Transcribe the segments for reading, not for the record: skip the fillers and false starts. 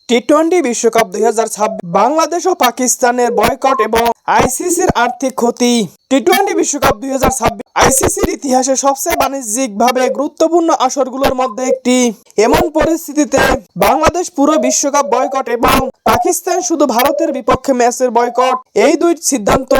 টি-20 বিশ্বকাপ 2026 বাংলাদেশ ও পাকিস্তানের বয়কট এবং আইসিসির আর্থিক ক্ষতি। টি-20 বিশ্বকাপ 2026 আইসিসির ইতিহাসে সবচেয়ে বাণিজ্যিকভাবে গুরুত্বপূর্ণ আসরগুলোর মধ্যে একটি। এমন পরিস্থিতিতে বাংলাদেশ পুরো বিশ্বকাপ বয়কট এবং পাকিস্তান শুধু ভারতের বিপক্ষে ম্যাচের বয়কট, এই দুই সিদ্ধান্ত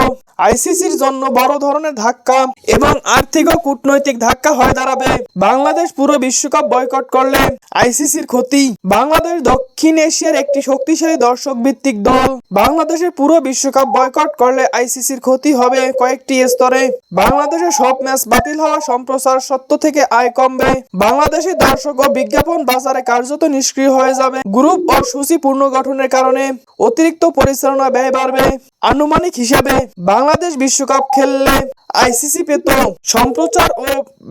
আইসিসির জন্য বড় ধরনের ধাক্কা এবং আর্থিক ও কূটনৈতিক ধাক্কা হয়ে দাঁড়াবে। বাংলাদেশ পুরো বিশ্বকাপ বয়কট করলে আইসিসির ক্ষতি। বাংলাদেশ দক্ষিণ এশিয়ার একটি শক্তিশালী দর্শক ভিত্তিক দল। বাংলাদেশের পুরো বিশ্বকাপ বয়কট করলে আইসিসির ক্ষতি হবে কয়েকটি স্তরে। বাংলাদেশের সব ম্যাচ বাতিল হওয়া, সম্প্রচার সত্ত্ব থেকে আয় কমবে। বাংলাদেশের দর্শক ও বিজ্ঞাপন বাজারে কার্যত নিষ্ক্রিয় হয়ে যাবে। গ্রুপ ও সূচি পুনর্গঠনের কারণে অতিরিক্ত পরিচালনা ব্যয় বাড়বে। আনুমানিক হিসাবে বাংলাদেশ বিশ্বকাপ খেললে আইসিসি পেত সম্প্রচার ও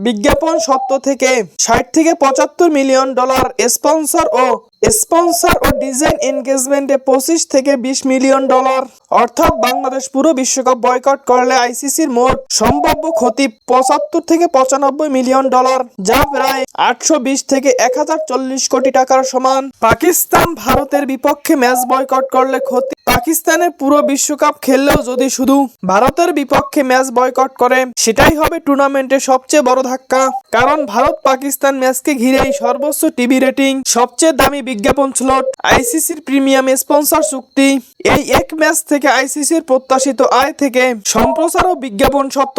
বিজ্ঞাপন সত্ত্ব থেকে 60 থেকে 75 মিলিয়ন ডলার, স্পন্সর ও ডিজাইন এনগেজমেন্টে 25 থেকে 20 মিলিয়ন ডলার। অর্থাৎ বাংলাদেশ পুরো বিশ্বকাপ বয়কট করলে আইসিসির মোট সম্ভাব্য ক্ষতি 75 থেকে 95 মিলিয়ন ডলার, যা প্রায় 820 থেকে 1040 কোটি টাকার সমান। পাকিস্তান ভারতের বিপক্ষে ম্যাচ বয়কট করলে ক্ষতি। পাকিস্তানের পুরো বিশ্বকাপ খেললেও যদি শুধু ভারতের বিপক্ষে ম্যাচ বয়কট করে, সেটাই হবে টুর্নামেন্টের সবচেয়ে বড় ধাক্কা। কারণ ভারত পাকিস্তান ম্যাচকে ঘিরেই সর্বোচ্চ টিভি রেটিং, সবচেয়ে দামি বিজ্ঞাপন স্লট, আইসিসির প্রিমিয়াম স্পন্সর চুক্তি। এই এক ম্যাচ থেকে আইসিসির প্রত্যাশিত আয় থেকে সম্প্রচার ও বিজ্ঞাপন সত্ত্ব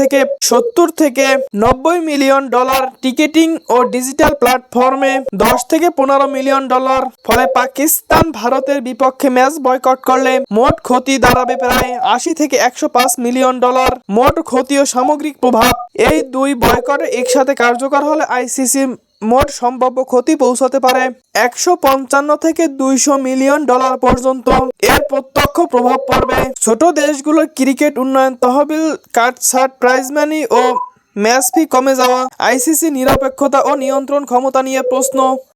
থেকে 70 থেকে 90 মিলিয়ন ডলার, টিকেটিং ও ডিজিটাল প্ল্যাটফর্মে 10 থেকে 15 মিলিয়ন ডলার। ফলে পাকিস্তান ভারতের বিপক্ষে ম্যাচ বয়কট করলে মোট ক্ষতি দাঁড়াবে প্রায় 80 থেকে 105 মিলিয়ন ডলার। মোট ক্ষতি ও সামগ্রিক প্রভাব। এই দুই বয়কটে একসাথে কার্যকর হলে আইসিসি মোট সম্ভাব্য ক্ষতি পৌঁছাতে পারে 155 থেকে 200 মিলিয়ন ডলার পর্যন্ত। এর প্রত্যক্ষ প্রভাব পড়বে ছোট দেশগুলোর ক্রিকেট উন্নয়ন তহবিল, কাটছাট, প্রাইজ মানি ও ম্যাচ ফি কমে যাওয়া। আইসিসি নিরপেক্ষতা ও নিয়ন্ত্রণ ক্ষমতা নিয়ে প্রশ্ন।